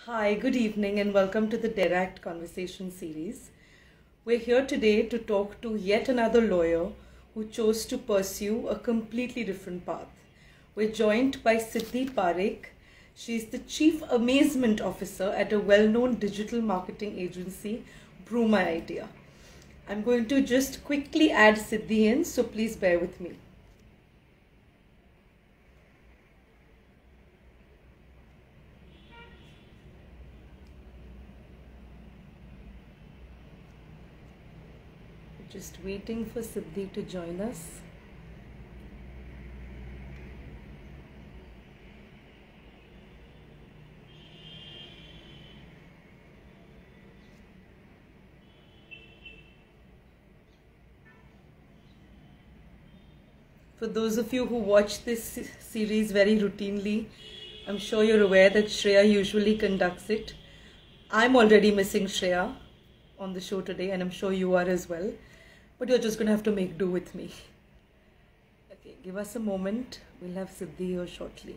Hi, good evening, and welcome to the Direct Conversation series. We're here today to talk to yet another lawyer who chose to pursue a completely different path. We're joined by Siddhi Parekh. She's the Chief Amazement Officer at a well known digital marketing agency, Brew My Idea. I'm going to just quickly add Siddhi in, so please bear with me. Just waiting for Siddhi to join us. For those of you who watch this series very routinely, I'm sure you're aware that Shreya usually conducts it. I'm already missing Shreya on the show today, and I'm sure you are as well. But you're just going to have to make do with me. Okay, give us a moment. We'll have Siddhi here shortly.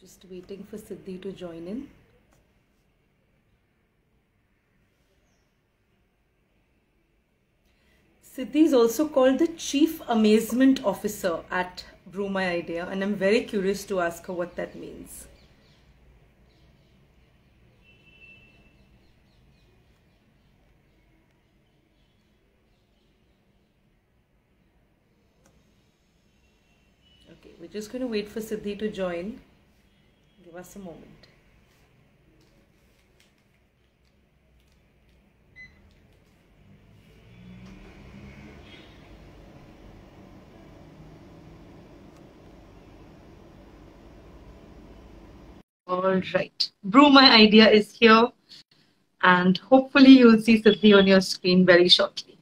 Just waiting for Siddhi to join in. Siddhi is also called the Chief Amazement Officer at Brew My Idea, and I'm very curious to ask her what that means. Okay, we're just going to wait for Siddhi to join. Give us a moment. All right. Brew My Idea is here, and hopefully you'll see Siddhi on your screen very shortly.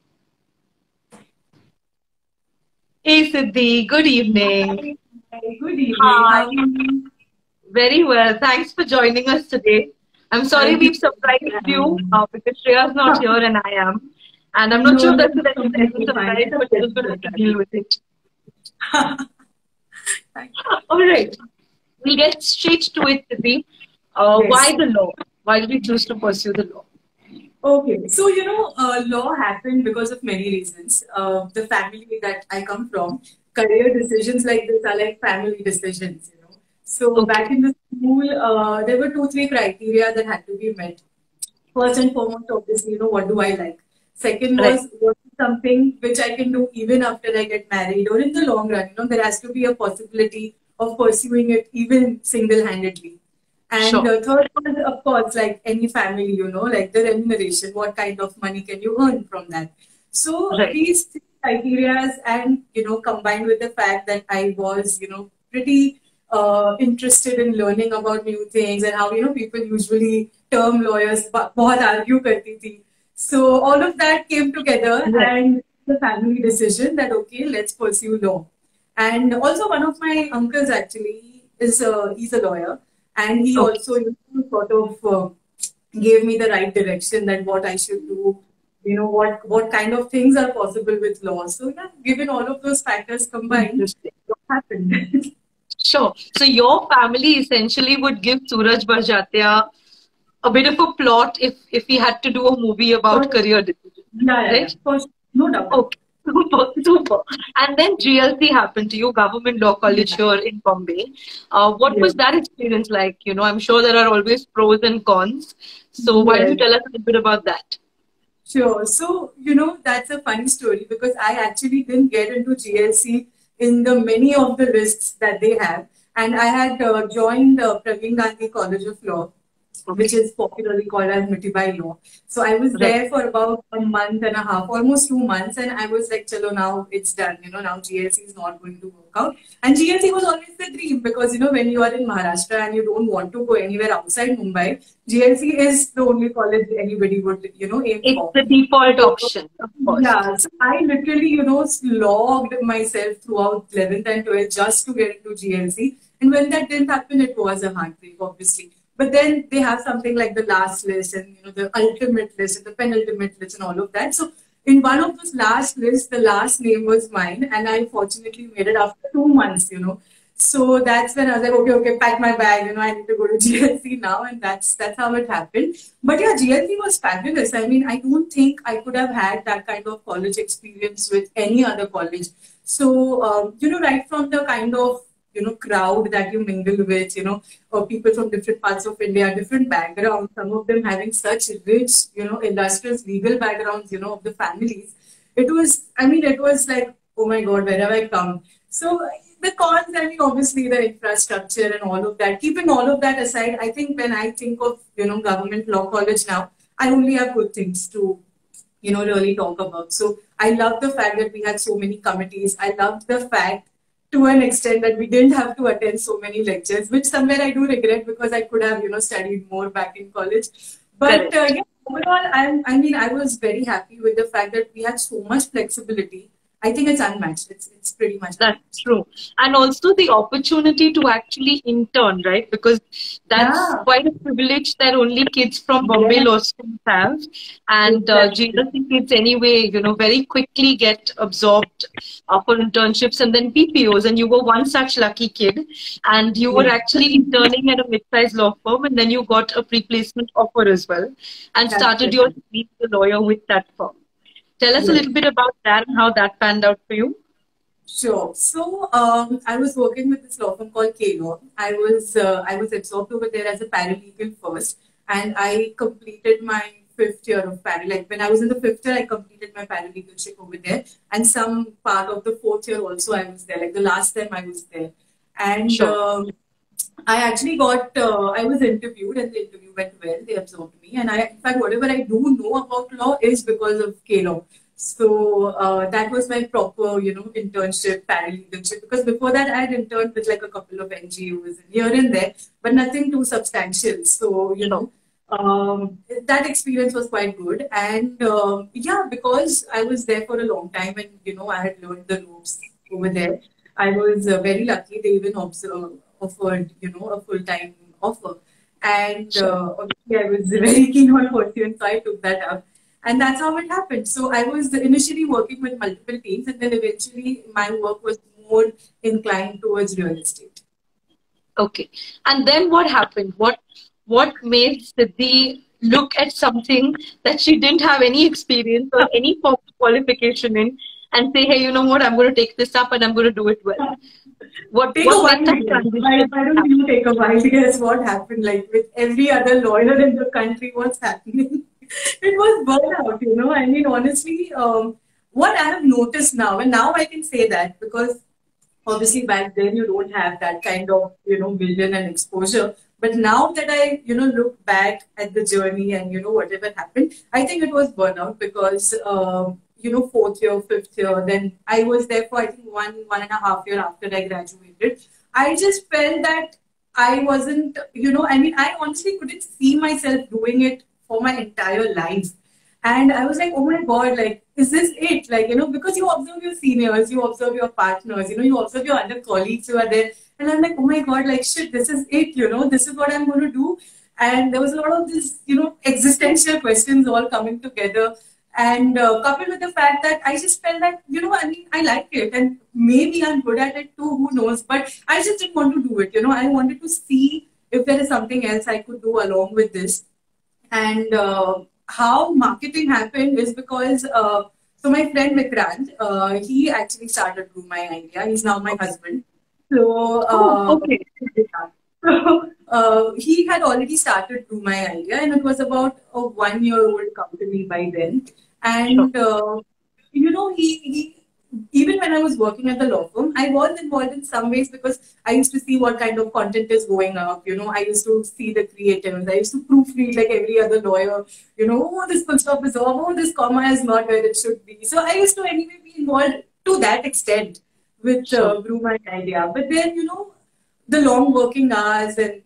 Hey Siddhi, good evening. Hi, good evening. How are you? Very well. Thanks for joining us today. I'm sorry Thank we've you. surprised you because Shreya's not here and I am. And I'm not No, sure no, that's a it's very pleasant completely fine. surprise, It's a but you're just going to pleasure, have to Shadi. deal with it. Thank All right. We'll get straight to it, Siddhi. you. Why Yes. the law? Why did you choose to pursue the law? Okay. So, law happened because of many reasons. The family that I come from, career decisions like this are like family decisions. So, Okay. back in the school, there were two, three criteria that had to be met. First and foremost, obviously, what do I like? Second Right. was what is something which I can do even after I get married or in the long run. There has to be a possibility of pursuing it even single-handedly. And Sure. the third one, of course, like any family, like the remuneration, what kind of money can you earn from that? So Right. these three criteria and, combined with the fact that I was, pretty interested in learning about new things and how, people usually term lawyers, बहुत argue करती थी. So all of that came together Right. and the family decision that, okay, let's pursue law. And also one of my uncles actually he's a lawyer and he Okay. also sort of gave me the right direction that what I should do, what kind of things are possible with law. So yeah, given all of those factors combined, Interesting. what happened? Sure. So your family essentially would give Suraj Barjatia a bit of a plot if he had to do a movie about For, career decisions, yeah, right? for sure. No doubt. Okay. Super, super. And then GLC happened to you, Government Law College Yeah, here in Bombay. What yeah. was that experience like? I'm sure there are always pros and cons. So why don't you Yes. tell us a little bit about that? Sure. So, that's a funny story because I actually didn't get into GLC in the many of the lists that they have. And I had joined Praveen Gandhi College of Law. which Okay. is popularly called as Mitibai Law. So I was Right. there for about a month and a half, almost 2 months, and I was like, chalo, now it's done. Now GLC is not going to work out. And GLC was always the dream because, when you are in Maharashtra and you don't want to go anywhere outside Mumbai, GLC is the only college anybody would, aim It's for. the default So, option, of course. yeah, so I literally, slogged myself throughout 11th and 12th just to get into GLC. And when that didn't happen, it was a heartbreak, obviously. But then they have something like the last list and, the ultimate list and the penultimate list and all of that. So in one of those last lists, the last name was mine. And I fortunately made it after 2 months. So that's when I was like, okay, pack my bag. I need to go to GLC now, and that's how it happened. But yeah, GLC was fabulous. I mean, I don't think I could have had that kind of college experience with any other college. So right from the kind of crowd that you mingle with, or people from different parts of India, different backgrounds, some of them having such rich, illustrious legal backgrounds, of the families. It was like, oh my God, where have I come? So the cons, obviously the infrastructure and all of that. Keeping all of that aside, I think when I think of, government law college now, I only have good things to, really talk about. So I love the fact that we had so many committees. I loved the fact to an extent that we didn't have to attend so many lectures, which somewhere I do regret because I could have, studied more back in college. But Correct. yeah, overall, I was very happy with the fact that we had so much flexibility. I think it's unmatched. It's pretty much That's unmatched. true. And also the opportunity to actually intern, right? Because that's Yeah, quite a privilege that only kids from Bombay yes, Law School have. And exactly. GLC kids, anyway, very quickly get absorbed for internships and then PPOs. And you were one such lucky kid. And you were Yes, actually interning at a mid-sized law firm. And then you got a pre-placement offer as well and that's started it. your career as a lawyer with that firm. Tell us a Yes. little bit about that and how that panned out for you. Sure. So I was working with this law firm called K-Law. I was absorbed over there as a paralegal first, and I completed my fifth year of paralegal. Like when I was in the fifth year, I completed my paralegalship over there, and some part of the fourth year also I was there. Like the last time I was there, and Sure. I actually got. I was interviewed, and the interview went well. They absorbed me, and in fact, whatever I do know about law is because of K-Law. So that was my proper, internship, paralegalship. Because before that, I had interned with like a couple of NGOs and here and there, but nothing too substantial. So Sure. that experience was quite good. And yeah, because I was there for a long time, and I had learned the ropes over there. I was very lucky. They even offered, a full time offer. And Sure. obviously, I was very keen on pursuing, so I took that up. And that's how it happened. So I was initially working with multiple teams, and then eventually my work was more inclined towards real estate. Okay. And then what happened? What made Siddhi look at something that she didn't have any experience or any form of qualification in and say, hey, you know what, I'm going to take this up and I'm going to do it well. Take a What made wild that guess. transition Why don't happen? you take a wild guess what happened? Like with every other lawyer in the country, what's happening? It was burnout. Honestly, what I have noticed now, and now I can say that because obviously back then you don't have that kind of vision and exposure. But now that I look back at the journey and whatever happened, I think it was burnout because fourth year, fifth year, then I was there for I think 1.5 year after I graduated. I just felt that I wasn't, I honestly couldn't see myself doing it for my entire life. And I was like, oh my God, like, is this it? Like, because you observe your seniors, you observe your partners, you observe your other colleagues who are there. And I'm like, oh my God, like, shit, this is it, this is what I'm going to do. And there was a lot of this, existential questions all coming together. And coupled with the fact that I just felt that, I like it. And maybe I'm good at it too, who knows. But I just didn't want to do it. I wanted to see if there is something else I could do along with this. And how marketing happened is because so my friend Vikrant, he actually started Groom My Idea. He's now my husband. So Oh, okay. he had already started Groom My Idea, and it was about a 1 year old company by then. Sure. And he even when I was working at the law firm, I was involved in some ways because I used to see what kind of content is going up. I used to see the creatives. I used to proofread like every other lawyer. Oh, this full stop is off. Oh, this comma is not where it should be. So I used to anyway be involved to that extent with Brew My Idea. But then, the long working hours and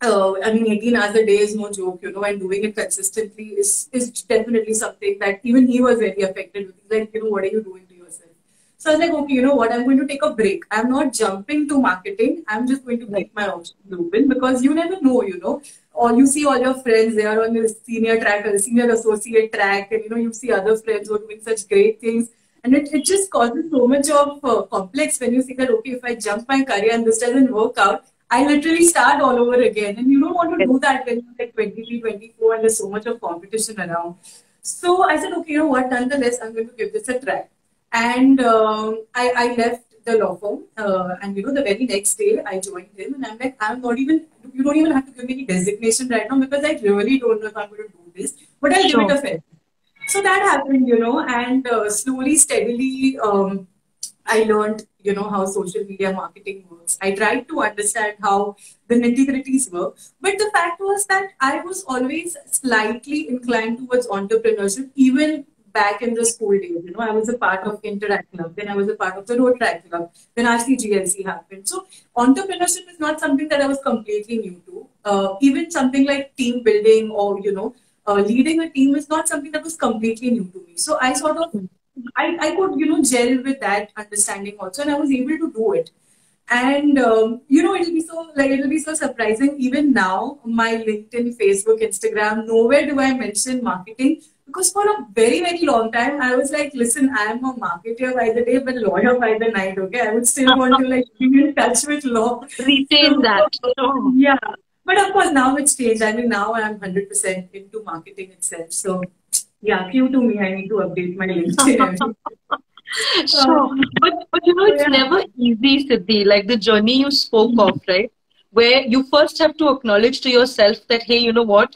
I mean, 18 hours a day is no joke, and doing it consistently is definitely something that even he was very affected with. He's like, what are you doing to yourself? So I was like, okay, you know what? I'm going to take a break. I'm not jumping to marketing. I'm just going to keep my options open because you never know. Or you see all your friends, they are on the senior track or the senior associate track, and you see other friends who are doing such great things. And it just causes so much of complex when you think that, okay, if I jump my career and this doesn't work out, I literally start all over again. And you don't want to do that when you're like 23, 24 and there's so much of competition around. So I said, okay, you know what, nonetheless, I'm going to give this a try. And I left the law firm. And the very next day I joined him. And I'm like, you don't even have to give me any designation right now because I really don't know if I'm going to do this. But I'll give it a fair. So that happened, and slowly, steadily, I learned, how social media marketing works. I tried to understand how the nitty-gritties work. But the fact was that I was always slightly inclined towards entrepreneurship, even back in the school days. I was a part of Interact Club, then I was a part of the Road Track Club, then RCGLC happened. So entrepreneurship is not something that I was completely new to. Even something like team building or, leading a team is not something that was completely new to me. So I sort of I could, gel with that understanding also, and I was able to do it. And it'll be so surprising. Even now, my LinkedIn, Facebook, Instagram, nowhere do I mention marketing because for a very, very long time, I was like, listen, I am a marketer by the day, but lawyer by the night. Okay, I would still want to be in touch with law. Retain that. Yeah. But of course, now it's changed. I mean, now I'm 100% into marketing itself. So, yeah, cue to me. I need to update my LinkedIn. Sure. But it's never easy, Siddhi. Like the journey you spoke of, right? Where you first have to acknowledge to yourself that, hey, you know what?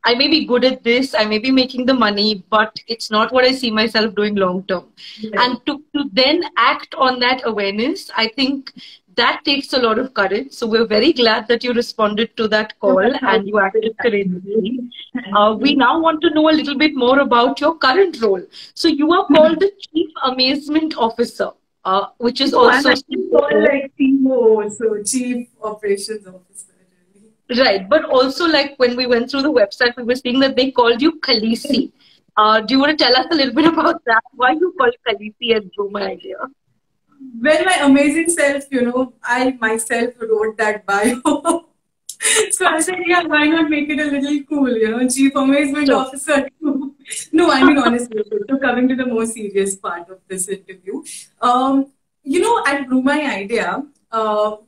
I may be good at this, I may be making the money, but it's not what I see myself doing long term. Yeah. And to then act on that awareness, I think that takes a lot of courage. So we're very glad that you responded to that call and you acted courageously. We now want to know a little bit more about your current role. So you are called the Chief Amazement Officer, which is also called like COO, so Chief Operations Officer. Right, but also like when we went through the website, we were seeing that they called you Khaleesi. Do you want to tell us a little bit about that? Why you called Khaleesi at Brew My Idea? Well, my amazing self, I myself wrote that bio. So I said, yeah, why not make it a little cool, Chief Amazement Officer too. No, I mean, honestly, so coming to the more serious part of this interview, at Brew My Idea,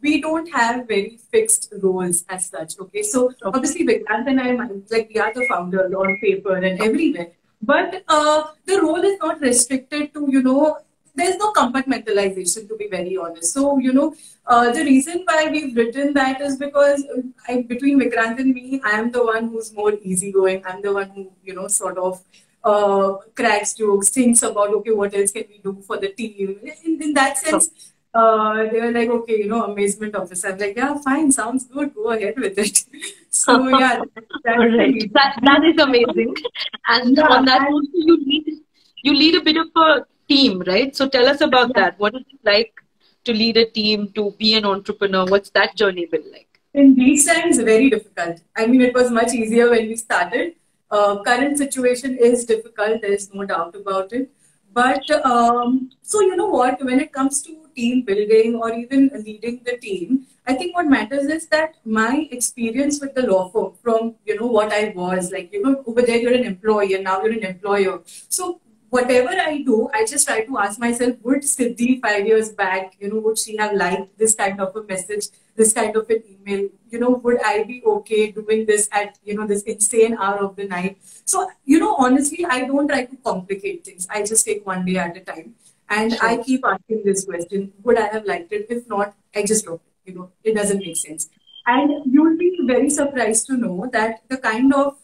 we don't have very fixed roles as such. Okay, so obviously Vikrant and I, we are the founders on paper and everywhere. But the role is not restricted to, there's no compartmentalization, to be very honest. So, the reason why we've written that is because between Vikrant and me, I am the one who's more easygoing. I'm the one who, sort of cracks jokes, thinks about, okay, what else can we do for the team? In that sense, they were like, okay, amazement officer. I'm like, yeah, fine, sounds good. Go ahead with it. So, yeah. Right. That is amazing. And on that also, you lead a bit of a team, right? So tell us about that. What is it like to lead a team, to be an entrepreneur? What's that journey been like? In these times, very difficult. I mean, it was much easier when we started. Current situation is difficult. There's no doubt about it. But so you know what, when it comes to team building or even leading the team, I think what matters is that my experience with the law firm from, what I was like, over there you're an employee and now you're an employer. So whatever I do, I just try to ask myself, would Siddhi 5 years back, would she have liked this kind of a message, this kind of an email? Would I be okay doing this at, this insane hour of the night? So, honestly, I don't try to complicate things. I just take one day at a time. And I keep asking this question, would I have liked it? If not, I just drop it. It doesn't make sense. And you'll be very surprised to know that the kind of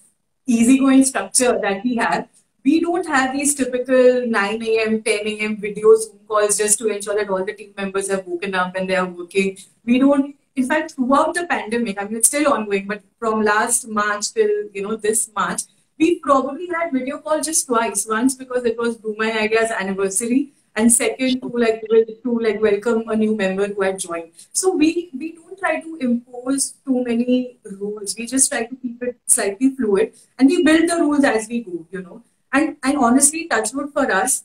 easygoing structure that we have, We don't have these typical 9 a.m., 10 a.m. video Zoom calls just to ensure that all the team members have woken up and they are working. We don't, in fact, throughout the pandemic, I mean, it's still ongoing, but from last March till, this March, we probably had video call just twice. Once because it was Do My Ideas anniversary, and second to welcome a new member who had joined. So we don't try to impose too many rules. We just try to keep it slightly fluid, and we build the rules as we go. And honestly, touchwood for us,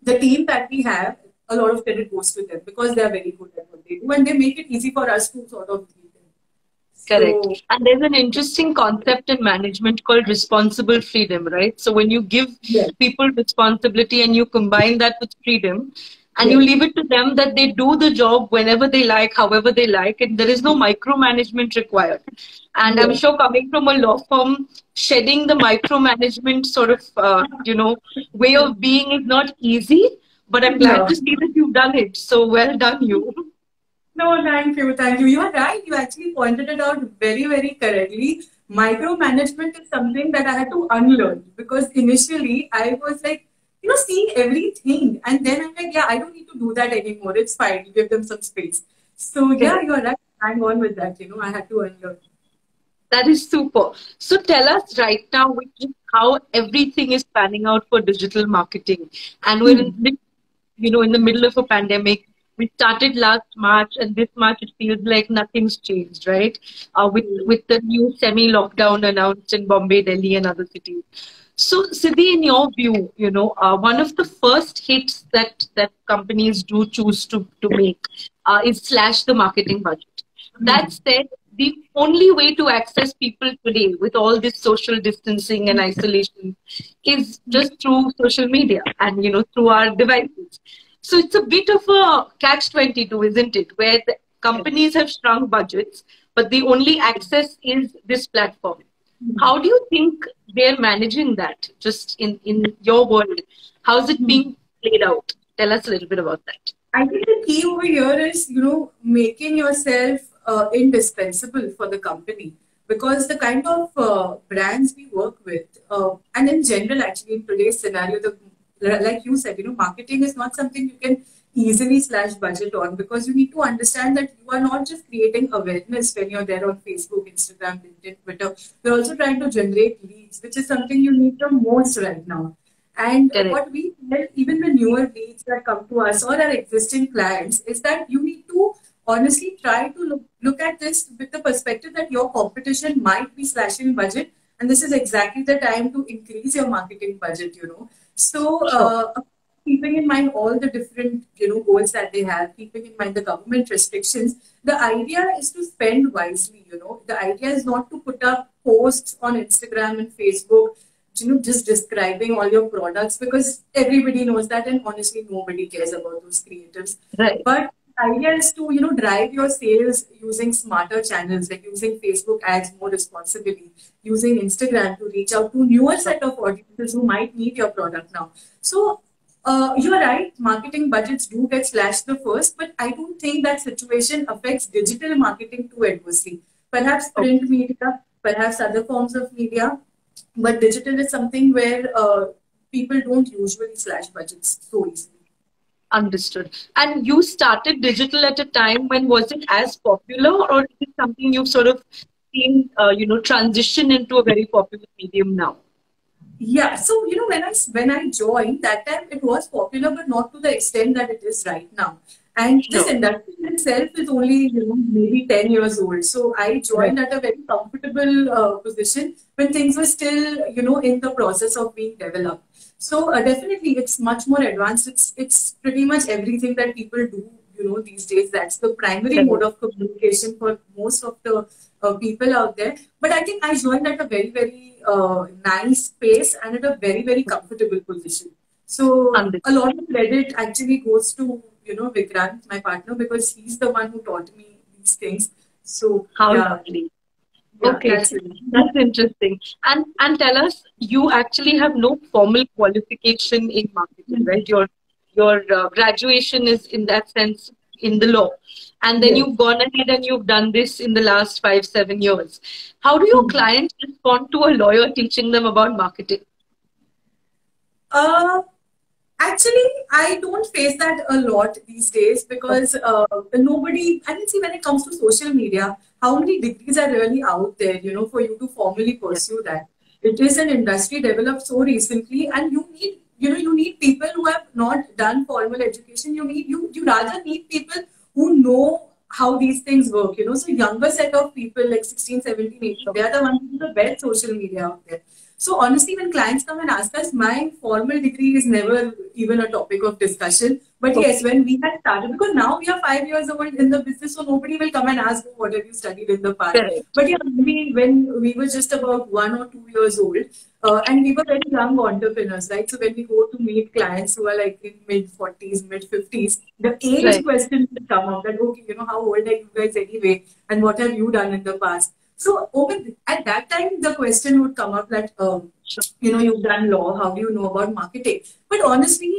the team that we have, a lot of credit goes to them because they are very good at what they do, and they make it easy for us to sort of lead them. Correct. So, And there's an interesting concept in management called responsible freedom, right? So when you give yeah, people responsibility and you combine that with freedom and yeah, you leave it to them that they do the job whenever they like, however they like, and there is no micromanagement required. And I'm yeah. sure coming from a law firm, shedding the micromanagement sort of, way of being is not easy, but I'm glad No. to see that you've done it. So well done, you. No, thank you, thank you. You are right. You actually pointed it out very, very correctly. Micromanagement is something that I had to unlearn because initially I was like, seeing everything. And then I'm like, yeah, I don't need to do that anymore. It's fine. Give them some space. So, yeah, Correct. you're right. Hang on with that. I had to unlearn. That is super. So tell us right now with just how everything is panning out for digital marketing. And we're Hmm. in the middle of a pandemic. We started last March, and this March it feels like nothing's changed, right? With the new semi-lockdown announced in Bombay, Delhi, and other cities. So, Siddhi, in your view, one of the first hits that companies do choose to make is slash the marketing budget. Hmm. That said, the only way to access people today with all this social distancing and isolation is just through social media and through our devices. So it's a bit of a catch-22, isn't it? Where the companies have shrunk budgets, but the only access is this platform. How do you think they're managing that? Just in your world, how's it Hmm. being played out? Tell us a little bit about that. I think the key over here is, making yourself indispensable for the company because the kind of brands we work with, and in general, actually, in today's scenario, like you said, marketing is not something you can easily slash budget on because you need to understand that you are not just creating awareness when you're there on Facebook, Instagram, LinkedIn, Twitter. You're also trying to generate leads, which is something you need the most right now. And Correct. what we tell even the newer leads that come to us or our existing clients is that you need to honestly try to look at this with the perspective that your competition might be slashing budget. And this is exactly the time to increase your marketing budget. So, Sure. keeping in mind all the different, goals that they have, keeping in mind the government restrictions, the idea is to spend wisely. The idea is not to put up posts on Instagram and Facebook just describing all your products because everybody knows that and honestly nobody cares about those creatives. Right. But the idea is to, drive your sales using smarter channels, like using Facebook ads more responsibly, using Instagram to reach out to newer set of audiences who might need your product now. So you're right, marketing budgets do get slashed the first, but I don't think that situation affects digital marketing too adversely. Perhaps Okay. print media, perhaps other forms of media, but digital is something where people don't usually slash budgets so easily. Understood. And you started digital at a time when was it as popular, or is it something you've sort of seen, transition into a very popular medium now? Yeah, so when I joined that time, it was popular, but not to the extent that it is right now. And this Sure. industry itself is only maybe 10 years old. So I Right. joined at a very comfortable position when things were still in the process of being developed. So definitely, it's much more advanced. It's pretty much everything that people do these days. That's the primary mode Correct. of communication for most of the people out there. But I think I joined at a very, very nice pace and at a very, very comfortable position. So a Understood. lot of credit actually goes to, Vikrant, my partner, because he's the one who taught me these things. So How yeah, lovely. yeah, Okay, that's it. that's interesting. And tell us, you actually have no formal qualification in marketing, right? Your graduation is in that sense in the law, and then Yes. you've gone ahead and you've done this in the last 5, 7 years. How do your Hmm. clients respond to a lawyer teaching them about marketing? Uh, Actually, I don't face that a lot these days because nobody, I mean, see, when it comes to social media, how many degrees are really out there, for you to formally Yeah. pursue that? It is an industry developed so recently, and you need people who have not done formal education. You rather need people who know how these things work, So younger set of people like 16, 17, 18, Sure. they are the ones who do the best social media out there. So honestly, when clients come and ask us, my formal degree is never even a topic of discussion. But Okay. yes, when we had started, because now we are 5 years old in the business, so nobody will come and ask, "Oh, what have you studied in the past?" Correct. But yeah, maybe when we were just about 1 or 2 years old, and we were very young entrepreneurs, right? So when we go to meet clients who are like in mid 40s, mid 50s, the age Right. question will come up that, okay, how old are you guys anyway? And what have you done in the past? So at that time, the question would come up that, Sure. you've done law, how do you know about marketing? But honestly,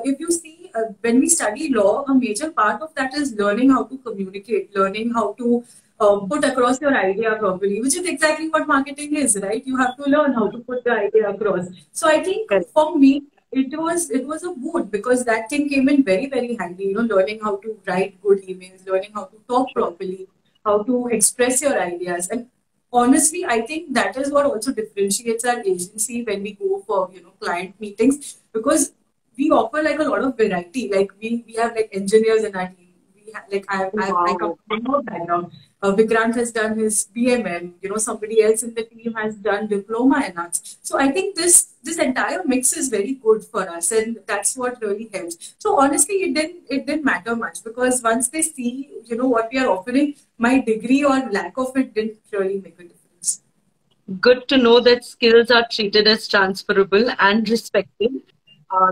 if you see, when we study law, a major part of that is learning how to communicate, learning how to put across your idea properly, which is exactly what marketing is, right? You have to learn how to put the idea across. So I think Correct. for me, it was a boon because that thing came in very, very handy, learning how to write good emails, learning how to talk Sure. properly, how to express your ideas. And honestly, I think that is what also differentiates our agency when we go for client meetings, because we offer like a lot of variety. Like we have like engineers in our team. We have like I come Wow. from a background. Vikrant has done his BMM. Somebody else in the team has done diploma in arts. So I think this entire mix is very good for us, and that's what really helps. So honestly, it didn't matter much because once they see what we are offering, my degree or lack of it didn't really make a difference. Good to know that skills are treated as transferable and respected.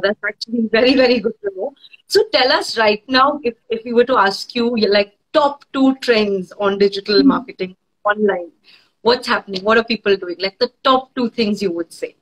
That's actually very, very good to know. So tell us right now, if we were to ask you, like top two trends on digital marketing online, what's happening? What are people doing? Like the top two things you would say.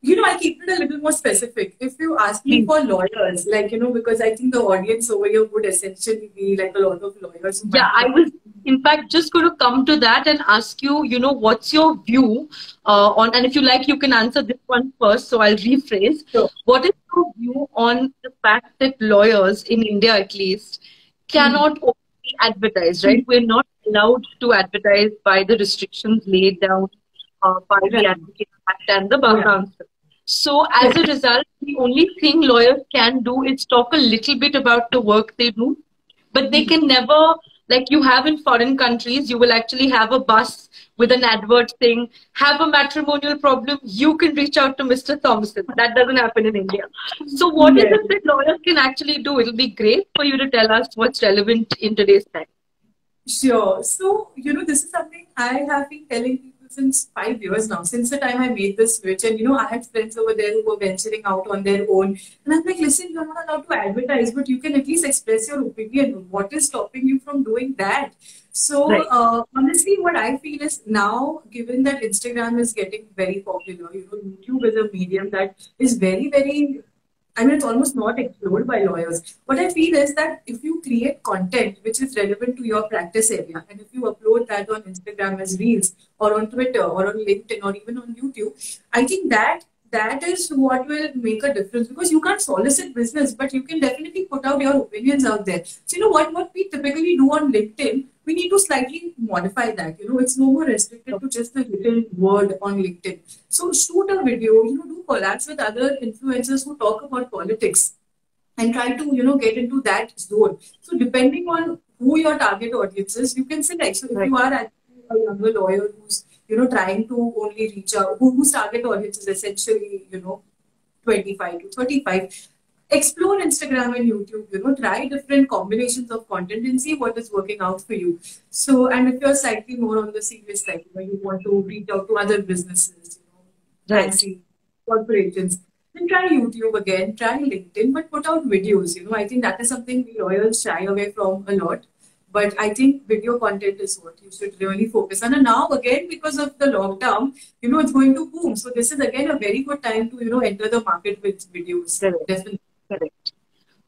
I keep it a little more specific. If you ask me Please. for lawyers, like, because I think the audience over here would essentially be like a lot of lawyers who Yeah, might be I coming. was in fact just going to come to that and ask you, what's your view on, and if you like, you can answer this one first. So I'll rephrase. So, What is your view on the fact that lawyers in India, at least, cannot openly advertise, right? We're not allowed to advertise by the restrictions laid down by the right. Advocate Act and the Bar Yeah. Council. So as a result, the only thing lawyers can do is talk a little bit about the work they do, but they can never, like you have in foreign countries, you will actually have a bus with an advert saying, have a matrimonial problem, you can reach out to Mr. Thompson. That doesn't happen in India. So what is Yes. it that lawyers can actually do? It'll be great for you to tell us what's relevant in today's time. Sure. So, this is something I have been telling people since 5 years now, since the time I made this switch. And, I had friends over there who were venturing out on their own. And I'm like, listen, you're not allowed to advertise, but you can at least express your opinion. What is stopping you from doing that? So, Right. honestly, what I feel is now, given that Instagram is getting very popular, YouTube is a medium that is very, very, I mean, it's almost not explored by lawyers. What I feel is that if you create content which is relevant to your practice area, and if you upload that on Instagram as Reels, or on Twitter, or on LinkedIn, or even on YouTube, I think that is what will make a difference, because you can't solicit business, but you can definitely put out your opinions out there. So what we typically do on LinkedIn, we need to slightly modify that. It's no more restricted to just the written word on LinkedIn. So shoot a video, do collabs with other influencers who talk about politics and try to, get into that zone. So depending on who your target audience is, you can select. So if Right. you are actually a younger lawyer who's, trying to only reach out, whose target audience is essentially, 25 to 35, explore Instagram and YouTube, try different combinations of content and see what is working out for you. So, and if you're slightly more on the serious side, you want to reach out to other businesses, Right. fancy corporations, then try YouTube again, try LinkedIn, but put out videos. I think that is something we lawyers shy away from a lot. But I think video content is what you should really focus on. And now again, because of the lockdown, it's going to boom. So this is again a very good time to, enter the market with videos. Correct. Definitely. Correct.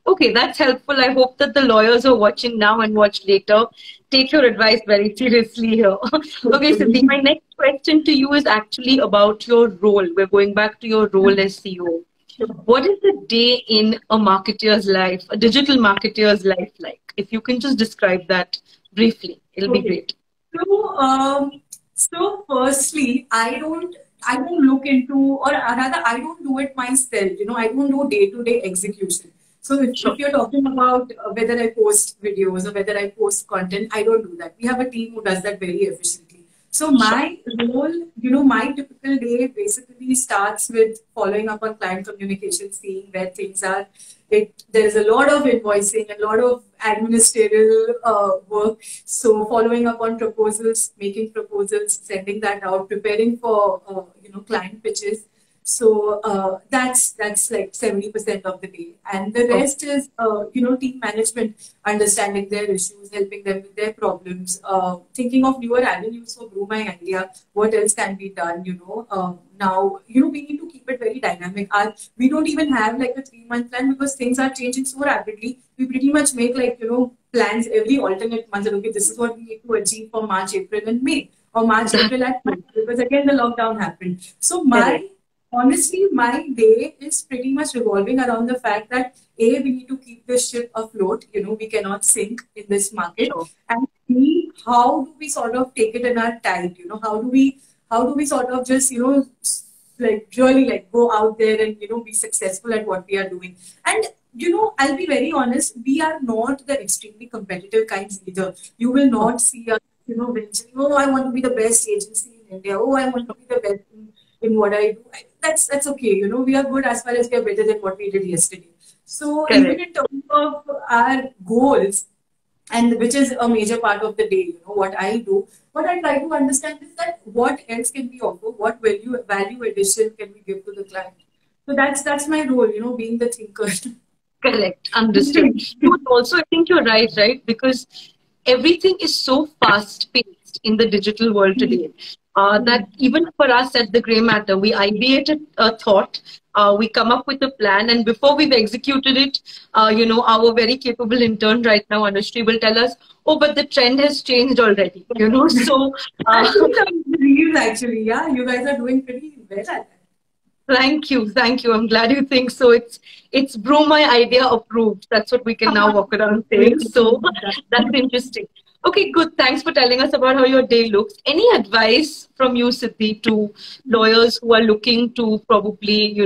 Okay, that's helpful. I hope that the lawyers who are watching now and watch later take your advice very seriously here. Okay, Siddhi, my next question to you is actually about your role. We're going back to your role as CEO. What is the day in a marketeer's life, a digital marketeer's life like? If you can just describe that briefly, it'll be Okay. great. So firstly, I don't look into, or rather, I don't do it myself. I don't do day-to-day execution. So Sure. if you're talking about whether I post videos or whether I post content, I don't do that. We have a team who does that very efficiently. So Sure. my role, my typical day basically starts with following up on client communication, seeing where things are. There's a lot of invoicing, a lot of administrative work. So following up on proposals, making proposals, sending that out, preparing for client pitches. So that's like 70% of the day, and the Oh, rest is team management, understanding their issues, helping them with their problems, thinking of newer avenues for Grow My Idea. What else can be done? Now we need to keep it very dynamic. We don't even have like a 3 month plan because things are changing so rapidly. We pretty much make like plans every alternate month. And, okay, this is what we need to achieve for March, April, and May, or March, that's April, and May, because again the lockdown happened. So correct. honestly, my day is pretty much revolving around the fact that A, we need to keep the ship afloat. We cannot sink in this market. Sure. And B, how do we sort of take it in our tide? How do we sort of just, like really like go out there and, be successful at what we are doing. And, I'll be very honest, we are not the extremely competitive kinds either. You will Oh, not see us, mentioning, oh, I want to be the best agency in India. Oh, I want to be the best in what I do. That's okay. We are good as far as we are better than what we did yesterday. So even correct. in terms of our goals, and which is a major part of the day, what I do, what I try to understand is that what else can we offer, what value addition can we give to the client. So that's my role, being the thinker. Correct. Understood. But also, I think you're right, right? Because everything is so fast paced in the digital world today that even for us at the Grey Matter, we ideate a thought, we come up with a plan, and before we've executed it, our very capable intern right now, Anushree, will tell us, oh, but the trend has changed already, So, I think I'm relieved actually. Yeah, you guys are doing pretty well at that. thank you, thank you. I'm glad you think so. It's Bro My Idea approved. That's what we can now walk around saying. So that's interesting. Okay, good. Thanks for telling us about how your day looks. Any advice from you, Siddhi, to lawyers who are looking to probably,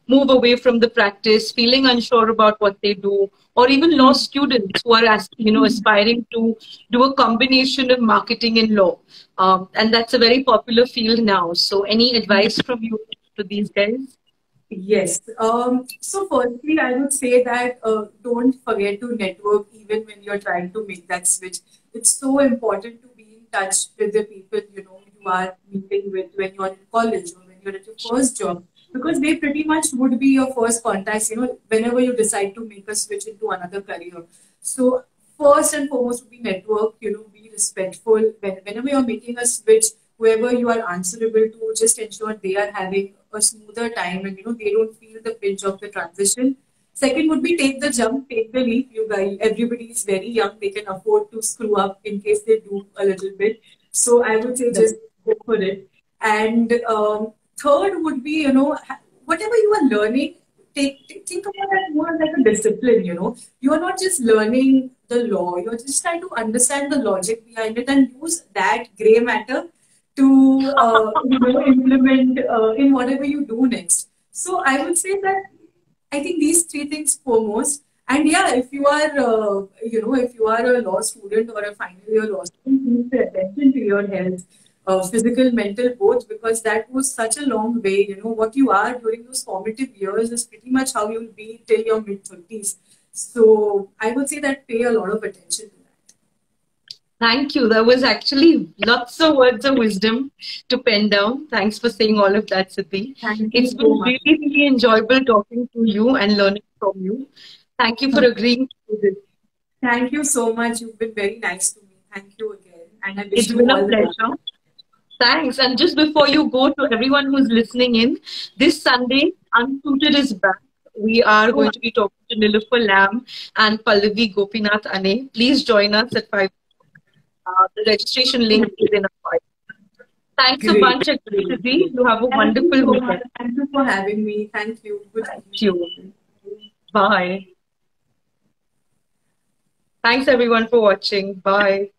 move away from the practice, feeling unsure about what they do, or even law students who are, aspiring to do a combination of marketing and law, and that's a very popular field now. So, any advice from you to these guys? Yes. So firstly, I would say that don't forget to network even when you're trying to make that switch. It's so important to be in touch with the people you are meeting with when you're in college or when you're at your first job, because they pretty much would be your first contacts. Whenever you decide to make a switch into another career. So first and foremost would be network. Be respectful whenever you're making a switch. Whoever you are answerable to, just ensure they are having a smoother time and they don't feel the pinch of the transition. Second would be take the jump, take the leap. You guys, everybody is very young; they can afford to screw up in case they do a little bit. So I would say just go for it. And third would be whatever you are learning, think about that more like a discipline. You are not just learning the law; you're just trying to understand the logic behind it and use that gray matter to implement in whatever you do next. So I would say that I think these three things foremost. And yeah, if you are if you are a law student or a final year law student, you need to pay attention to your health, physical, mental, both, because that goes such a long way. What you are during those formative years is pretty much how you'll be till your mid 30s. So I would say that pay a lot of attention to that. Thank you. That was actually lots of words of wisdom to pen down. Thanks for saying all of that, Siddhi. Thank you It's so been much. really, really enjoyable talking to you and learning from you. Thank you for agreeing to do this. Thank you so much. You've been very nice to me. Thank you again. And I wish It's you been a all the best. pleasure. Thanks. And just before you go, to everyone who's listening in, this Sunday, Untutored is back we are going to be talking to Niloufar Lam and Pallavi Gopinath Ane. Please join us at 5. The registration link is in our bio. Thanks a bunch, Siddhi. You have a wonderful weekend. Thank you for having me. Thank you. Good evening. Bye. Thanks everyone for watching. Bye.